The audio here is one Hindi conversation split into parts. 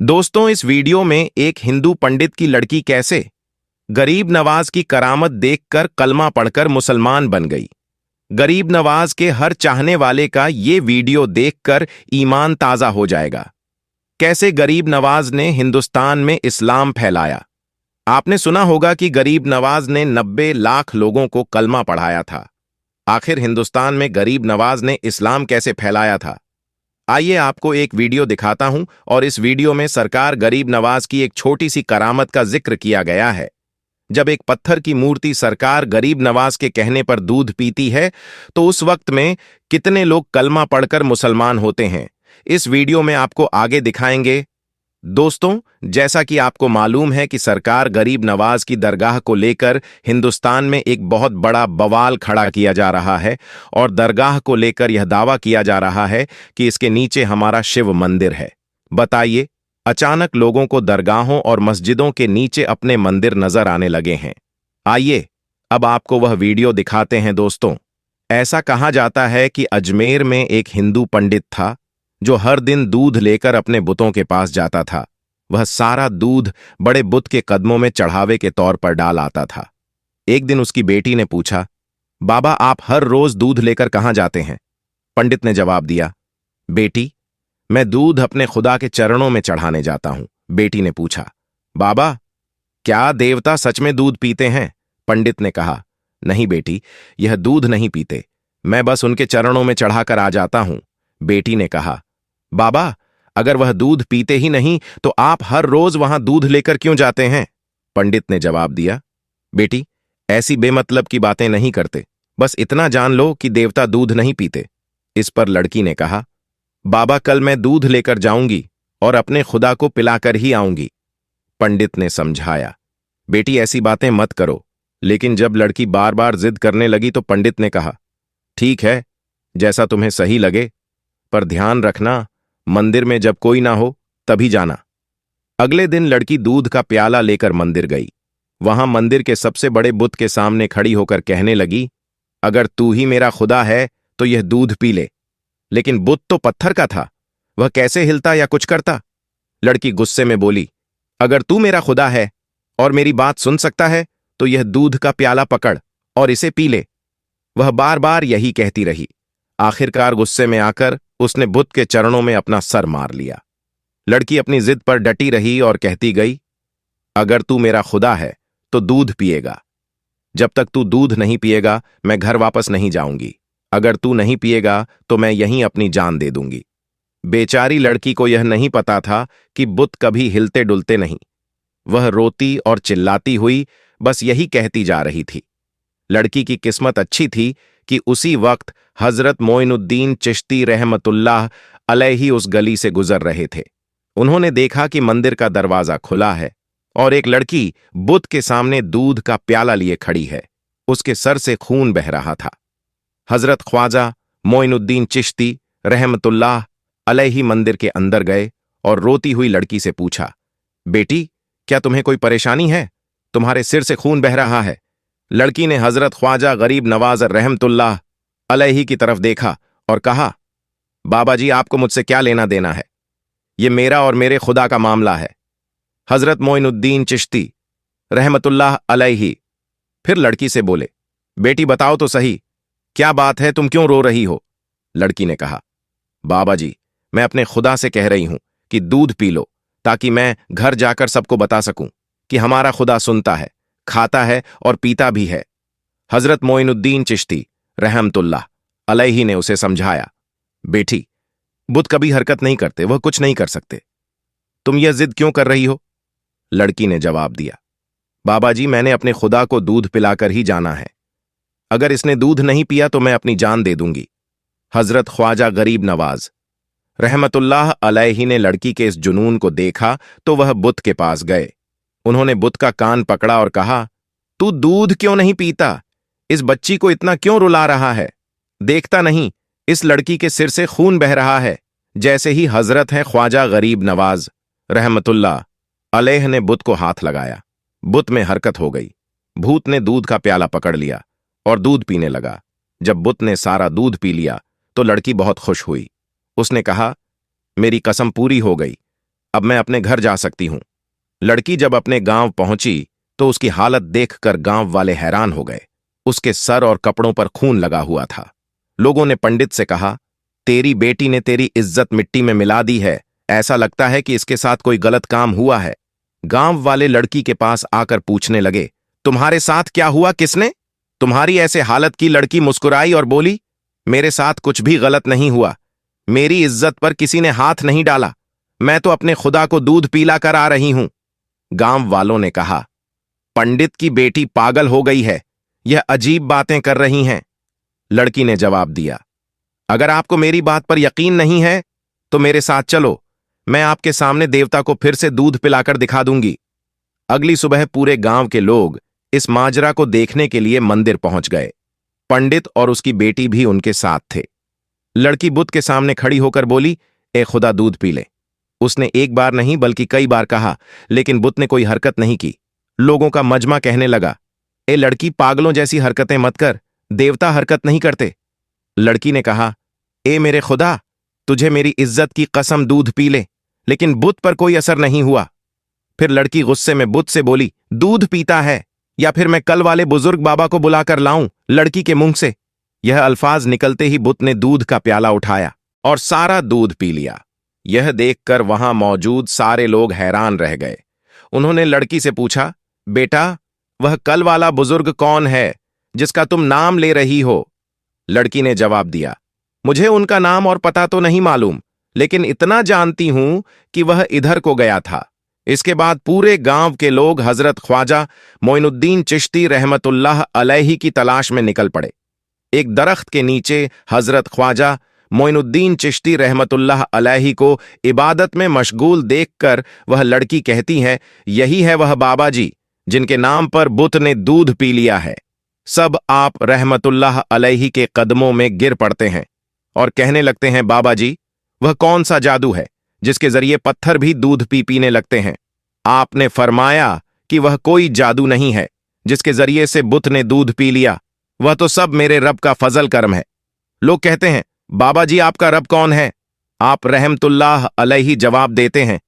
दोस्तों, इस वीडियो में एक हिंदू पंडित की लड़की कैसे गरीब नवाज की करामत देखकर कलमा पढ़कर मुसलमान बन गई। गरीब नवाज के हर चाहने वाले का ये वीडियो देखकर ईमान ताजा हो जाएगा। कैसे गरीब नवाज ने हिंदुस्तान में इस्लाम फैलाया। आपने सुना होगा कि गरीब नवाज ने 90 लाख लोगों को कलमा पढ़ाया था। आखिर हिंदुस्तान में गरीब नवाज ने इस्लाम कैसे फैलाया था? आइए आपको एक वीडियो दिखाता हूं और इस वीडियो में सरकार गरीब नवाज की एक छोटी सी करामत का जिक्र किया गया है। जब एक पत्थर की मूर्ति सरकार गरीब नवाज के कहने पर दूध पीती है तो उस वक्त में कितने लोग कलमा पढ़कर मुसलमान होते हैं, इस वीडियो में आपको आगे दिखाएंगे। दोस्तों, जैसा कि आपको मालूम है कि सरकार गरीब नवाज की दरगाह को लेकर हिंदुस्तान में एक बहुत बड़ा बवाल खड़ा किया जा रहा है और दरगाह को लेकर यह दावा किया जा रहा है कि इसके नीचे हमारा शिव मंदिर है। बताइए, अचानक लोगों को दरगाहों और मस्जिदों के नीचे अपने मंदिर नजर आने लगे हैं। आइए अब आपको वह वीडियो दिखाते हैं। दोस्तों, ऐसा कहा जाता है कि अजमेर में एक हिंदू पंडित था जो हर दिन दूध लेकर अपने बुतों के पास जाता था। वह सारा दूध बड़े बुत के कदमों में चढ़ावे के तौर पर डाल आता था। एक दिन उसकी बेटी ने पूछा, बाबा आप हर रोज दूध लेकर कहां जाते हैं? पंडित ने जवाब दिया, बेटी मैं दूध अपने खुदा के चरणों में चढ़ाने जाता हूं। बेटी ने पूछा, बाबा क्या देवता सच में दूध पीते हैं? पंडित ने कहा, नहीं बेटी, यह दूध नहीं पीते, मैं बस उनके चरणों में चढ़ाकर आ जाता हूं। बेटी ने कहा, बाबा अगर वह दूध पीते ही नहीं तो आप हर रोज वहां दूध लेकर क्यों जाते हैं? पंडित ने जवाब दिया, बेटी ऐसी बेमतलब की बातें नहीं करते, बस इतना जान लो कि देवता दूध नहीं पीते। इस पर लड़की ने कहा, बाबा कल मैं दूध लेकर जाऊंगी और अपने खुदा को पिलाकर ही आऊंगी। पंडित ने समझाया, बेटी ऐसी बातें मत करो। लेकिन जब लड़की बार बार जिद करने लगी तो पंडित ने कहा, ठीक है, जैसा तुम्हें सही लगे, पर ध्यान रखना मंदिर में जब कोई ना हो तभी जाना। अगले दिन लड़की दूध का प्याला लेकर मंदिर गई। वहां मंदिर के सबसे बड़े बुत के सामने खड़ी होकर कहने लगी, अगर तू ही मेरा खुदा है तो यह दूध पी ले। लेकिन बुत तो पत्थर का था, वह कैसे हिलता या कुछ करता? लड़की गुस्से में बोली, अगर तू मेरा खुदा है और मेरी बात सुन सकता है तो यह दूध का प्याला पकड़ और इसे पी ले। वह बार बार यही कहती रही। आखिरकार गुस्से में आकर उसने बुत के चरणों में अपना सर मार लिया। लड़की अपनी जिद पर डटी रही और कहती गई, अगर तू मेरा खुदा है तो दूध पिएगा। जब तक तू दूध नहीं पिएगा मैं घर वापस नहीं जाऊंगी। अगर तू नहीं पिएगा तो मैं यहीं अपनी जान दे दूंगी। बेचारी लड़की को यह नहीं पता था कि बुत कभी हिलते डुलते नहीं। वह रोती और चिल्लाती हुई बस यही कहती जा रही थी। लड़की की किस्मत अच्छी थी कि उसी वक्त हजरत मोइनुद्दीन चिश्ती रहमतुल्लाह अलैहि उस गली से गुजर रहे थे। उन्होंने देखा कि मंदिर का दरवाजा खुला है और एक लड़की बुत के सामने दूध का प्याला लिए खड़ी है। उसके सर से खून बह रहा था। हजरत ख्वाजा मोइनुद्दीन चिश्ती रहमतुल्लाह अलैहि मंदिर के अंदर गए और रोती हुई लड़की से पूछा, बेटी क्या तुम्हें कोई परेशानी है? तुम्हारे सिर से खून बह रहा है। लड़की ने हजरत ख्वाजा गरीब नवाज रहमतुल्लाह अलैहि की तरफ देखा और कहा, बाबा जी आपको मुझसे क्या लेना देना है? यह मेरा और मेरे खुदा का मामला है। हजरत मोइनुद्दीन चिश्ती रहमतुल्लाह अलैहि फिर लड़की से बोले, बेटी बताओ तो सही, क्या बात है, तुम क्यों रो रही हो? लड़की ने कहा, बाबा जी मैं अपने खुदा से कह रही हूं कि दूध पी लो ताकि मैं घर जाकर सबको बता सकूं कि हमारा खुदा सुनता है, खाता है और पीता भी है। हजरत मोइनुद्दीन चिश्ती रहमतुल्लाह अलैहि ने उसे समझाया, बेटी बुत कभी हरकत नहीं करते, वह कुछ नहीं कर सकते, तुम यह जिद क्यों कर रही हो? लड़की ने जवाब दिया, बाबा जी मैंने अपने खुदा को दूध पिलाकर ही जाना है। अगर इसने दूध नहीं पिया तो मैं अपनी जान दे दूंगी। हजरत ख्वाजा गरीब नवाज रहमतुल्लाह अलैहि ने लड़की के इस जुनून को देखा तो वह बुत के पास गए। उन्होंने बुत का कान पकड़ा और कहा, तू दूध क्यों नहीं पीता? इस बच्ची को इतना क्यों रुला रहा है? देखता नहीं इस लड़की के सिर से खून बह रहा है। जैसे ही हजरत हैं ख्वाजा गरीब नवाज रहमतुल्लाह अलैह ने बुत को हाथ लगाया, बुत में हरकत हो गई। भूत ने दूध का प्याला पकड़ लिया और दूध पीने लगा। जब बुत ने सारा दूध पी लिया तो लड़की बहुत खुश हुई। उसने कहा, मेरी कसम पूरी हो गई, अब मैं अपने घर जा सकती हूं। लड़की जब अपने गांव पहुंची तो उसकी हालत देखकर गांव वाले हैरान हो गए। उसके सर और कपड़ों पर खून लगा हुआ था। लोगों ने पंडित से कहा, तेरी बेटी ने तेरी इज्जत मिट्टी में मिला दी है, ऐसा लगता है कि इसके साथ कोई गलत काम हुआ है। गांव वाले लड़की के पास आकर पूछने लगे, तुम्हारे साथ क्या हुआ, किसने तुम्हारी ऐसे हालत की? लड़की मुस्कुराई और बोली, मेरे साथ कुछ भी गलत नहीं हुआ, मेरी इज्जत पर किसी ने हाथ नहीं डाला, मैं तो अपने खुदा को दूध पिला कर आ रही हूं। गांव वालों ने कहा, पंडित की बेटी पागल हो गई है, यह अजीब बातें कर रही हैं। लड़की ने जवाब दिया, अगर आपको मेरी बात पर यकीन नहीं है तो मेरे साथ चलो, मैं आपके सामने देवता को फिर से दूध पिलाकर दिखा दूंगी। अगली सुबह पूरे गांव के लोग इस माजरा को देखने के लिए मंदिर पहुंच गए। पंडित और उसकी बेटी भी उनके साथ थे। लड़की बुत के सामने खड़ी होकर बोली, ए खुदा दूध पी ले। उसने एक बार नहीं बल्कि कई बार कहा, लेकिन बुत ने कोई हरकत नहीं की। लोगों का मजमा कहने लगा, ए लड़की, पागलों जैसी हरकतें मत कर, देवता हरकत नहीं करते। लड़की ने कहा, ए मेरे खुदा, तुझे मेरी इज्जत की कसम, दूध पी ले। लेकिन बुत पर कोई असर नहीं हुआ। फिर लड़की गुस्से में बुत से बोली, दूध पीता है या फिर मैं कल वाले बुजुर्ग बाबा को बुलाकर लाऊं। लड़की के मुंह से यह अल्फाज निकलते ही बुत ने दूध का प्याला उठाया और सारा दूध पी लिया। यह देखकर वहां मौजूद सारे लोग हैरान रह गए। उन्होंने लड़की से पूछा, बेटा, वह कल वाला बुजुर्ग कौन है जिसका तुम नाम ले रही हो? लड़की ने जवाब दिया, मुझे उनका नाम और पता तो नहीं मालूम, लेकिन इतना जानती हूं कि वह इधर को गया था। इसके बाद पूरे गांव के लोग हजरत ख्वाजा मोइनुद्दीन चिश्ती रहमतुल्लाह अलैहि की तलाश में निकल पड़े। एक दरख्त के नीचे हजरत ख्वाजा मोइनुद्दीन चिश्ती रहमतुल्लाह अलैहि को इबादत में मशगूल देखकर वह लड़की कहती है, यही है वह बाबा जी जिनके नाम पर बुत ने दूध पी लिया है। सब आप रहमतुल्लाह अलैहि के कदमों में गिर पड़ते हैं और कहने लगते हैं, बाबा जी, वह कौन सा जादू है जिसके जरिए पत्थर भी दूध पीने लगते हैं? आपने फरमाया कि वह कोई जादू नहीं है जिसके जरिए से बुत ने दूध पी लिया, वह तो सब मेरे रब का फजल करम है। लोग कहते हैं, बाबा जी, आपका रब कौन है? आप रहमतुल्लाह अलैहि जवाब देते हैं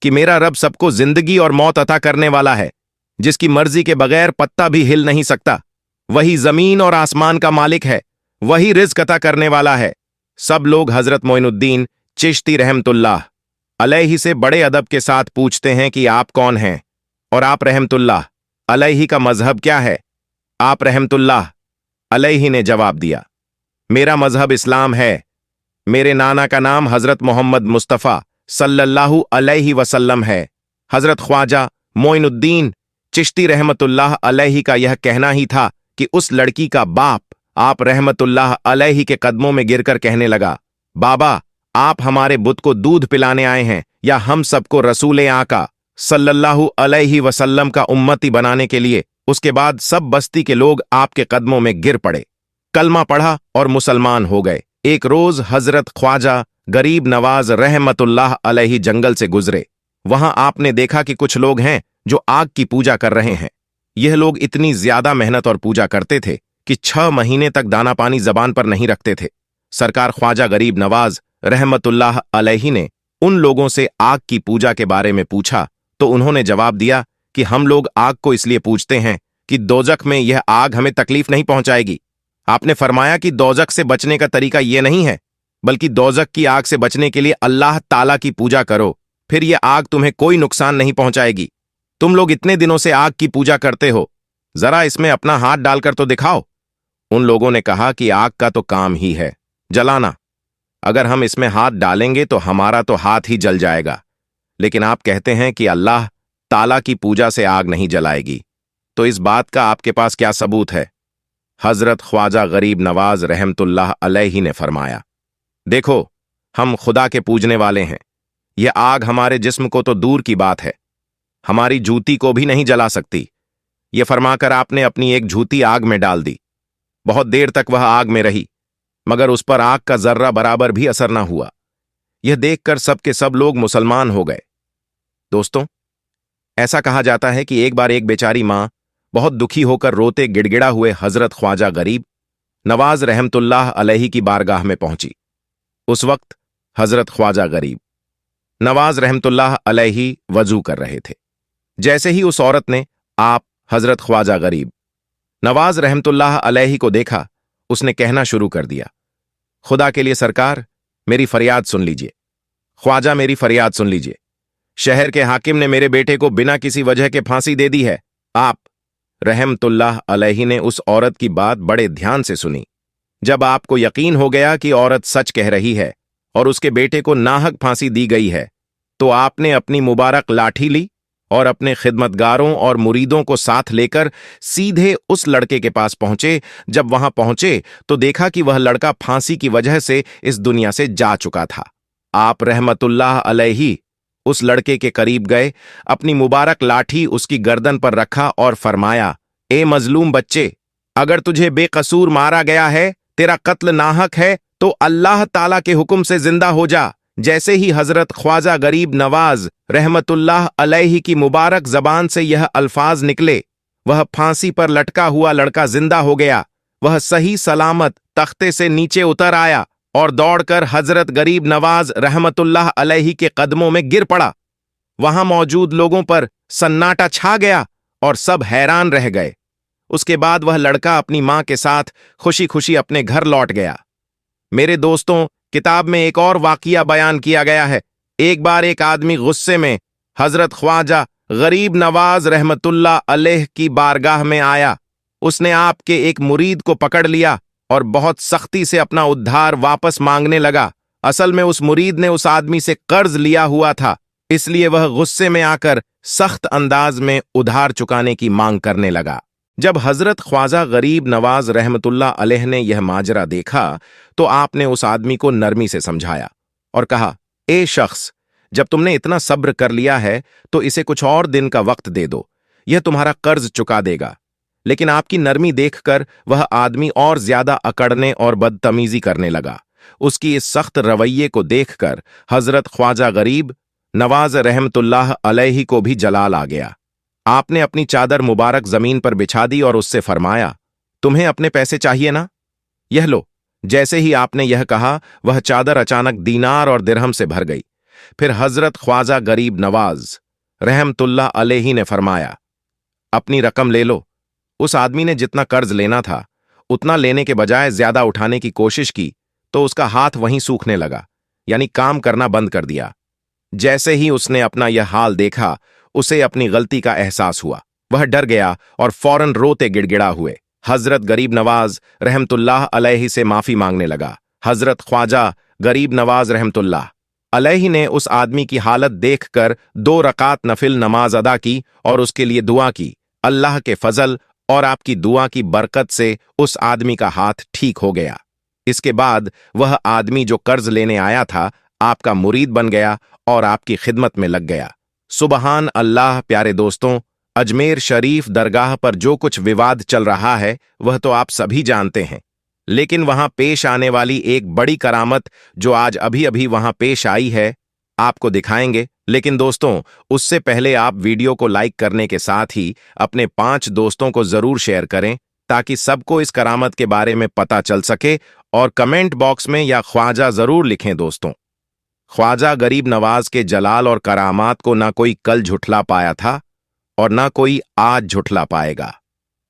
कि मेरा रब सबको जिंदगी और मौत अता करने वाला है, जिसकी मर्जी के बगैर पत्ता भी हिल नहीं सकता। वही जमीन और आसमान का मालिक है, वही रिज्क अता करने वाला है। सब लोग हजरत मोइनुद्दीन चिश्ती रहमतुल्लाह अलैहि से बड़े अदब के साथ पूछते हैं कि आप कौन हैं और आप रहमतुल्लाह अलैहि का मजहब क्या है? आप रहमतुल्लाह अलैहि ने जवाब दिया, मेरा मजहब इस्लाम है। मेरे नाना का नाम हजरत मोहम्मद मुस्तफ़ा सल्लल्लाहु अलैहि वसल्लम है। हजरत ख्वाजा मोइनुद्दीन चिश्ती रहमतुल्लाह अलैहि का यह कहना ही था कि उस लड़की का बाप आप रहमतुल्लाह अलैहि के कदमों में गिरकर कहने लगा, बाबा, आप हमारे बुत को दूध पिलाने आए हैं या हम सबको रसूल आका सल्लल्लाहु अलैहि वसल्लम का उम्मती बनाने के लिए? उसके बाद सब बस्ती के लोग आपके कदमों में गिर पड़े, कलमा पढ़ा और मुसलमान हो गए। एक रोज हजरत ख्वाजा गरीब नवाज रहमतुल्लाह अलैहि जंगल से गुजरे। वहां आपने देखा कि कुछ लोग हैं जो आग की पूजा कर रहे हैं। यह लोग इतनी ज्यादा मेहनत और पूजा करते थे कि 6 महीने तक दाना पानी जबान पर नहीं रखते थे। सरकार ख्वाजा गरीब नवाज रहमतुल्लाह अलैहि ने उन लोगों से आग की पूजा के बारे में पूछा तो उन्होंने जवाब दिया कि हम लोग आग को इसलिए पूजते हैं कि दोजख में यह आग हमें तकलीफ नहीं पहुंचाएगी। आपने फरमाया कि दोजख से बचने का तरीका यह नहीं है, बल्कि दोजख की आग से बचने के लिए अल्लाह ताला की पूजा करो, फिर यह आग तुम्हें कोई नुकसान नहीं पहुंचाएगी। तुम लोग इतने दिनों से आग की पूजा करते हो, जरा इसमें अपना हाथ डालकर तो दिखाओ। उन लोगों ने कहा कि आग का तो काम ही है जलाना, अगर हम इसमें हाथ डालेंगे तो हमारा तो हाथ ही जल जाएगा, लेकिन आप कहते हैं कि अल्लाह ताला की पूजा से आग नहीं जलाएगी, तो इस बात का आपके पास क्या सबूत है? हजरत ख्वाजा गरीब नवाज रहमतुल्लाह अलैहि ने फरमाया, देखो, हम खुदा के पूजने वाले हैं। यह आग हमारे जिस्म को तो दूर की बात है, हमारी जूती को भी नहीं जला सकती। यह फरमाकर आपने अपनी एक जूती आग में डाल दी। बहुत देर तक वह आग में रही, मगर उस पर आग का जर्रा बराबर भी असर ना हुआ। यह देखकर सब के सब लोग मुसलमान हो गए। दोस्तों, ऐसा कहा जाता है कि एक बार एक बेचारी मां बहुत दुखी होकर रोते गिड़गिड़ा हुए हजरत ख्वाजा गरीब नवाज रहमतुल्लाह अलैहि की बारगाह में पहुंची। उस वक्त हजरत ख्वाजा गरीब नवाज रहमतुल्लाह अलैहि वजू कर रहे थे। जैसे ही उस औरत ने आप हजरत ख्वाजा गरीब नवाज रहमतुल्लाह अलैहि को देखा, उसने कहना शुरू कर दिया, खुदा के लिए सरकार, मेरी फरियाद सुन लीजिए। ख्वाजा, मेरी फरियाद सुन लीजिए। शहर के हाकिम ने मेरे बेटे को बिना किसी वजह के फांसी दे दी है। आप रहमतुल्लाह अलैहि ने उस औरत की बात बड़े ध्यान से सुनी। जब आपको यकीन हो गया कि औरत सच कह रही है और उसके बेटे को नाहक फांसी दी गई है, तो आपने अपनी मुबारक लाठी ली और अपने खिदमतगारों और मुरीदों को साथ लेकर सीधे उस लड़के के पास पहुंचे। जब वहां पहुंचे तो देखा कि वह लड़का फांसी की वजह से इस दुनिया से जा चुका था। आप रहमतुल्लाह अलैहि उस लड़के के करीब गए, अपनी मुबारक लाठी उसकी गर्दन पर रखा और फरमाया, ए मजलूम बच्चे, अगर तुझे बेकसूर मारा गया है, तेरा कत्ल नाहक है, तो अल्लाह ताला के हुक्म से जिंदा हो जा। जैसे ही हजरत ख्वाजा गरीब नवाज रहमतुल्लाह अलैहि की मुबारक जबान से यह अल्फाज निकले, वह फांसी पर लटका हुआ लड़का जिंदा हो गया। वह सही सलामत तख्ते से नीचे उतर आया और दौड़कर हजरत गरीब नवाज रहमतुल्लाह अलैहि के कदमों में गिर पड़ा। वहां मौजूद लोगों पर सन्नाटा छा गया और सब हैरान रह गए। उसके बाद वह लड़का अपनी मां के साथ खुशी खुशी अपने घर लौट गया। मेरे दोस्तों, किताब में एक और वाकिया बयान किया गया है। एक बार एक आदमी गुस्से में हजरत ख्वाजा गरीब नवाज रहमतुल्लाह अलैह की बारगाह में आया। उसने आपके एक मुरीद को पकड़ लिया और बहुत सख्ती से अपना उद्धार वापस मांगने लगा। असल में उस मुरीद ने उस आदमी से कर्ज लिया हुआ था, इसलिए वह गुस्से में आकर सख्त अंदाज में उधार चुकाने की मांग करने लगा। जब हजरत ख्वाजा गरीब नवाज रहमतुल्लाह अलैह ने यह माजरा देखा तो आपने उस आदमी को नरमी से समझाया और कहा, ए शख्स, जब तुमने इतना सब्र कर लिया है तो इसे कुछ और दिन का वक्त दे दो, यह तुम्हारा कर्ज चुका देगा। लेकिन आपकी नरमी देखकर वह आदमी और ज्यादा अकड़ने और बदतमीजी करने लगा। उसकी इस सख्त रवैये को देखकर हजरत ख्वाजा गरीब नवाज रहमतुल्लाह अलैहि को भी जलाल आ गया। आपने अपनी चादर मुबारक जमीन पर बिछा दी और उससे फरमाया, तुम्हें अपने पैसे चाहिए ना? यह लो। जैसे ही आपने यह कहा, वह चादर अचानक दीनार और दिरहम से भर गई। फिर हजरत ख्वाजा गरीब नवाज रहमतुल्लाह अलैहि ने फरमाया, अपनी रकम ले लो। उस आदमी ने जितना कर्ज लेना था उतना लेने के बजाय ज्यादा उठाने की कोशिश की तो उसका हाथ वहीं सूखने लगा, यानी काम करना बंद कर दिया। जैसे ही उसने अपना यह हाल देखा, उसे अपनी गलती का एहसास हुआ। वह डर गया और फौरन रोते गिड़गिड़ा हुए हजरत गरीब नवाज रहमतुल्लाह अलैहि से माफी मांगने लगा। हजरत ख्वाजा गरीब नवाज रहमतुल्लाह अलैहि ने उस आदमी की हालत देखकर 2 रकात नफिल नमाज अदा की और उसके लिए दुआ की। अल्लाह के फजल और आपकी दुआ की बरकत से उस आदमी का हाथ ठीक हो गया। इसके बाद वह आदमी जो कर्ज लेने आया था आपका मुरीद बन गया और आपकी खिदमत में लग गया। सुबहान अल्लाह। प्यारे दोस्तों, अजमेर शरीफ दरगाह पर जो कुछ विवाद चल रहा है वह तो आप सभी जानते हैं, लेकिन वहां पेश आने वाली एक बड़ी करामत जो आज अभी अभी वहां पेश आई है आपको दिखाएंगे। लेकिन दोस्तों, उससे पहले आप वीडियो को लाइक करने के साथ ही अपने 5 दोस्तों को जरूर शेयर करें ताकि सबको इस करामत के बारे में पता चल सके, और कमेंट बॉक्स में या ख्वाजा जरूर लिखें। दोस्तों, ख्वाजा गरीब नवाज के जलाल और करामात को ना कोई कल झुठला पाया था और ना कोई आज झुठला पाएगा।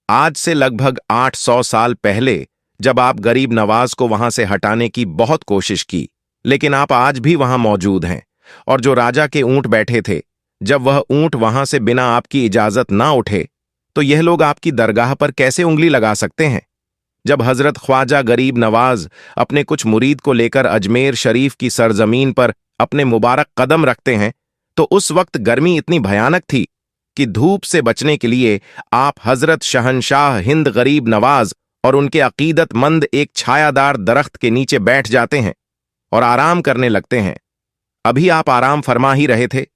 आज से लगभग 800 साल पहले जब आप गरीब नवाज को वहां से हटाने की बहुत कोशिश की, लेकिन आप आज भी वहां मौजूद हैं। और जो राजा के ऊंट बैठे थे, जब वह ऊंट वहां से बिना आपकी इजाजत ना उठे तो यह लोग आपकी दरगाह पर कैसे उंगली लगा सकते हैं? जब हजरत ख्वाजा गरीब नवाज अपने कुछ मुरीद को लेकर अजमेर शरीफ की सरजमीन पर अपने मुबारक कदम रखते हैं तो उस वक्त गर्मी इतनी भयानक थी कि धूप से बचने के लिए आप हजरत शहंशाह हिंद गरीब नवाज और उनके अकीदतमंद एक छायादार दरख्त के नीचे बैठ जाते हैं और आराम करने लगते हैं। अभी आप आराम फरमा ही रहे थे,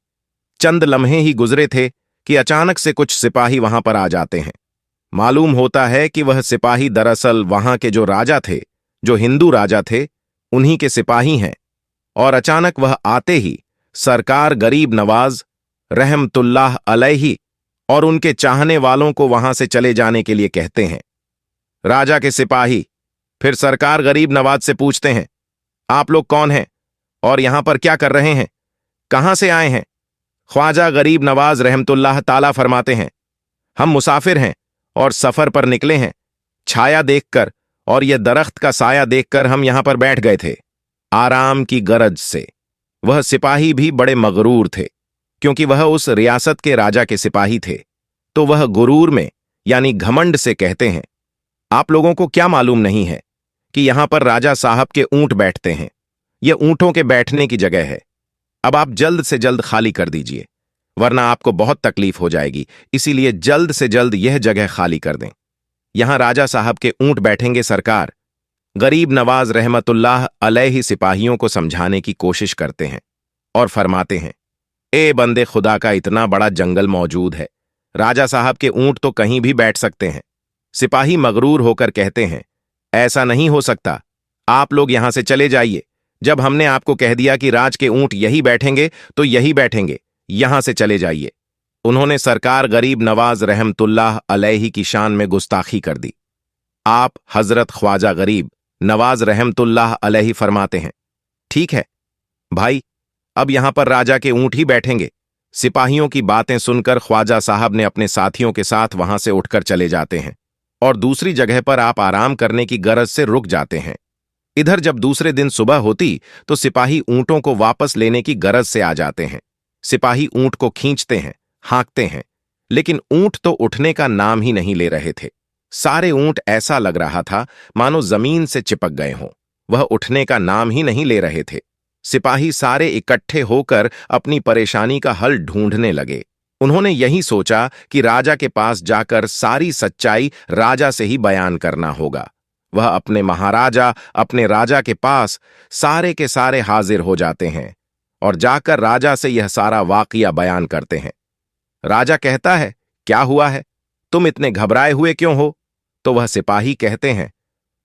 चंद लम्हे ही गुजरे थे कि अचानक से कुछ सिपाही वहां पर आ जाते हैं। मालूम होता है कि वह सिपाही दरअसल वहां के जो राजा थे, जो हिंदू राजा थे, उन्हीं के सिपाही हैं। और अचानक वह आते ही सरकार गरीब नवाज रहमतुल्लाह अलैहि और उनके चाहने वालों को वहां से चले जाने के लिए कहते हैं। राजा के सिपाही फिर सरकार गरीब नवाज से पूछते हैं, आप लोग कौन हैं और यहां पर क्या कर रहे हैं? कहां से आए हैं? ख्वाजा गरीब नवाज रहमतुल्लाह ताला फरमाते हैं, हम मुसाफिर हैं और सफर पर निकले हैं। छाया देखकर और यह दरख्त का साया देखकर हम यहां पर बैठ गए थे, आराम की गरज से। वह सिपाही भी बड़े मगरूर थे, क्योंकि वह उस रियासत के राजा के सिपाही थे। तो वह गुरूर में यानी घमंड से कहते हैं, आप लोगों को क्या मालूम नहीं है कि यहां पर राजा साहब के ऊंट बैठते हैं। यह ऊंटों के बैठने की जगह है। अब आप जल्द से जल्द खाली कर दीजिए, वरना आपको बहुत तकलीफ हो जाएगी। इसीलिए जल्द से जल्द यह जगह खाली कर दें। यहां राजा साहब के ऊंट बैठेंगे सरकार। गरीब नवाज रहमतुल्लाह अलैहि सिपाहियों को समझाने की कोशिश करते हैं और फरमाते हैं, ए बंदे खुदा का, इतना बड़ा जंगल मौजूद है, राजा साहब के ऊंट तो कहीं भी बैठ सकते हैं। सिपाही मगरूर होकर कहते हैं, ऐसा नहीं हो सकता, आप लोग यहां से चले जाइए। जब हमने आपको कह दिया कि राज के ऊंट यही बैठेंगे तो यही बैठेंगे, यहां से चले जाइए। उन्होंने सरकार गरीब नवाज रहमतुल्लाह अलैहि की शान में गुस्ताखी कर दी। आप हजरत ख्वाजा गरीब नवाज रहमतुल्लाह अलैहि फरमाते हैं, ठीक है भाई, अब यहां पर राजा के ऊंट ही बैठेंगे। सिपाहियों की बातें सुनकर ख्वाजा साहब ने अपने साथियों के साथ वहां से उठकर चले जाते हैं और दूसरी जगह पर आप आराम करने की गरज से रुक जाते हैं। इधर जब दूसरे दिन सुबह होती तो सिपाही ऊंटों को वापस लेने की गरज से आ जाते हैं। सिपाही ऊंट को खींचते हैं, हाँकते हैं, लेकिन ऊंट तो उठने का नाम ही नहीं ले रहे थे। सारे ऊंट ऐसा लग रहा था मानो जमीन से चिपक गए हों। वह उठने का नाम ही नहीं ले रहे थे। सिपाही सारे इकट्ठे होकर अपनी परेशानी का हल ढूंढने लगे। उन्होंने यही सोचा कि राजा के पास जाकर सारी सच्चाई राजा से ही बयान करना होगा। वह अपने महाराजा, अपने राजा के पास सारे के सारे हाजिर हो जाते हैं और जाकर राजा से यह सारा वाकया बयान करते हैं। राजा कहता है, क्या हुआ है, तुम इतने घबराए हुए क्यों हो? तो वह सिपाही कहते हैं,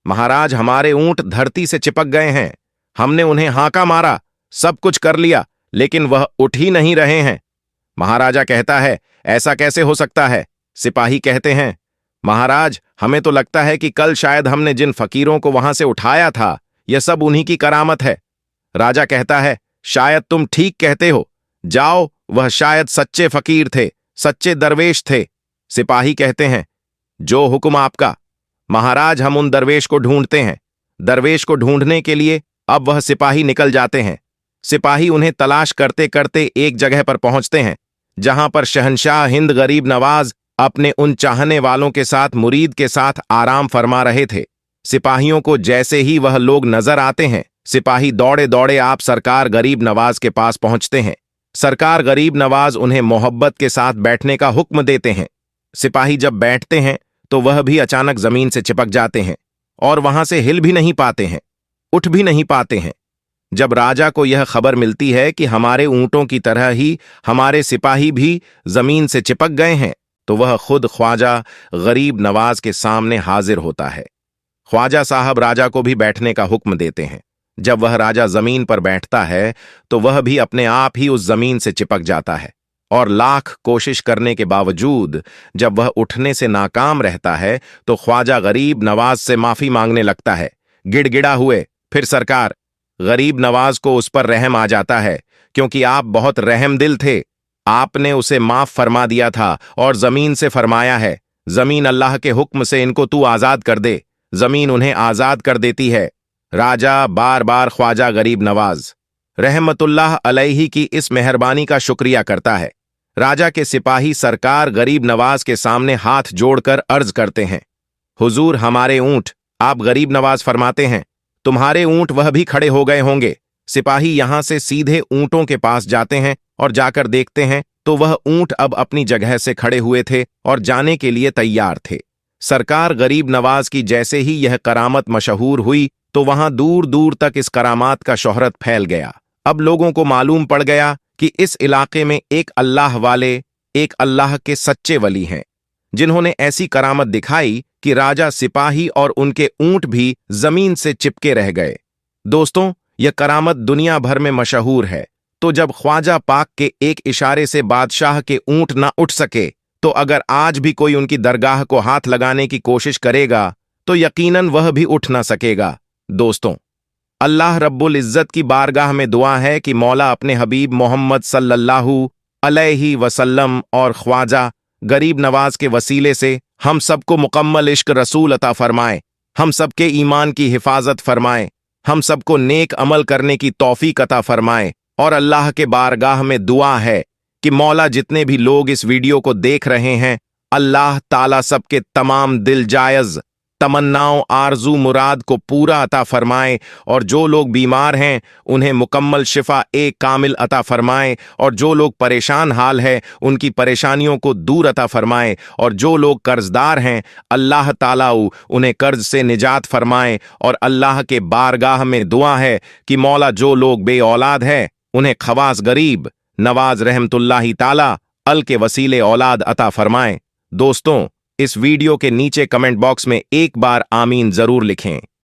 महाराज, हमारे ऊंट धरती से चिपक गए हैं। हमने उन्हें हांका मारा, सब कुछ कर लिया, लेकिन वह उठ ही नहीं रहे हैं। महाराजा कहता है, ऐसा कैसे हो सकता है? सिपाही कहते हैं, महाराज, हमें तो लगता है कि कल शायद हमने जिन फकीरों को वहां से उठाया था, यह सब उन्हीं की करामत है। राजा कहता है, शायद तुम ठीक कहते हो, जाओ, वह शायद सच्चे फकीर थे, सच्चे दरवेश थे। सिपाही कहते हैं, जो हुक्म आपका। महाराज, हम उन दरवेश को ढूंढते हैं। दरवेश को ढूंढने के लिए अब वह सिपाही निकल जाते हैं। सिपाही उन्हें तलाश करते करते एक जगह पर पहुंचते हैं, जहां पर शहंशाह हिंद गरीब नवाज अपने उन चाहने वालों के साथ मुरीद के साथ आराम फरमा रहे थे। सिपाहियों को जैसे ही वह लोग नजर आते हैं, सिपाही दौड़े दौड़े आप सरकार गरीब नवाज के पास पहुंचते हैं। सरकार गरीब नवाज उन्हें मोहब्बत के साथ बैठने का हुक्म देते हैं। सिपाही जब बैठते हैं तो वह भी अचानक जमीन से चिपक जाते हैं और वहां से हिल भी नहीं पाते हैं, उठ भी नहीं पाते हैं। जब राजा को यह खबर मिलती है कि हमारे ऊंटों की तरह ही हमारे सिपाही भी जमीन से चिपक गए हैं, तो वह खुद ख्वाजा गरीब नवाज के सामने हाजिर होता है। ख्वाजा साहब राजा को भी बैठने का हुक्म देते हैं। जब वह राजा जमीन पर बैठता है तो वह भी अपने आप ही उस जमीन से चिपक जाता है और लाख कोशिश करने के बावजूद जब वह उठने से नाकाम रहता है तो ख्वाजा गरीब नवाज से माफी मांगने लगता है, गिड़गिड़ा हुए, फिर सरकार। गरीब नवाज को उस पर रहम आ जाता है, क्योंकि आप बहुत रहमदिल थे। आपने उसे माफ फरमा दिया था और जमीन से फरमाया है, जमीन अल्लाह के हुक्म से इनको तू आजाद कर दे। जमीन उन्हें आजाद कर देती है। राजा बार बार ख्वाजा गरीब नवाज रहमतुल्लाह अलैहि की इस मेहरबानी का शुक्रिया करता है। राजा के सिपाही सरकार गरीब नवाज के सामने हाथ जोड़कर अर्ज करते हैं, हुजूर, हमारे ऊंट। आप गरीब नवाज फरमाते हैं, तुम्हारे ऊंट वह भी खड़े हो गए होंगे। सिपाही यहां से सीधे ऊंटों के पास जाते हैं और जाकर देखते हैं तो वह ऊंट अब अपनी जगह से खड़े हुए थे और जाने के लिए तैयार थे। सरकार गरीब नवाज की जैसे ही यह करामत मशहूर हुई तो वहां दूर दूर तक इस करामात का शोहरत फैल गया। अब लोगों को मालूम पड़ गया कि इस इलाके में एक अल्लाह वाले, एक अल्लाह के सच्चे वली हैं, जिन्होंने ऐसी करामत दिखाई कि राजा, सिपाही और उनके ऊंट भी जमीन से चिपके रह गए। दोस्तों, यह करामत दुनिया भर में मशहूर है। तो जब ख्वाजा पाक के एक इशारे से बादशाह के ऊंट ना उठ सके, तो अगर आज भी कोई उनकी दरगाह को हाथ लगाने की कोशिश करेगा तो यकीनन वह भी उठ ना सकेगा। दोस्तों, अल्लाह रब्बुल इज़्ज़त की बारगाह में दुआ है कि मौला अपने हबीब मोहम्मद सल्लल्लाहु अलैहि वसल्लम और ख्वाजा गरीब नवाज के वसीले से हम सबको मुकम्मल इश्क रसूल अता फरमाए, हम सबके ईमान की हिफाजत फरमाए, हम सबको नेक अमल करने की तौफीक अता फरमाए। और अल्लाह के बारगाह में दुआ है कि मौला जितने भी लोग इस वीडियो को देख रहे हैं, अल्लाह ताला सबके तमाम दिल जायज़ तमन्नाओं आरजू मुराद को पूरा अता फरमाए, और जो लोग बीमार हैं उन्हें मुकम्मल शिफा एक कामिल अता फरमाए, और जो लोग परेशान हाल है उनकी परेशानियों को दूर अता फरमाए, और जो लोग कर्जदार हैं अल्लाह ताला उन्हें कर्ज से निजात फरमाए। और अल्लाह के बारगाह में दुआ है कि मौला जो लोग बे औलाद है उन्हें खवास गरीब नवाज रहमतुल्लाही ताला अल के वसीले औलाद अता फरमाए। दोस्तों, इस वीडियो के नीचे कमेंट बॉक्स में एक बार आमीन जरूर लिखें।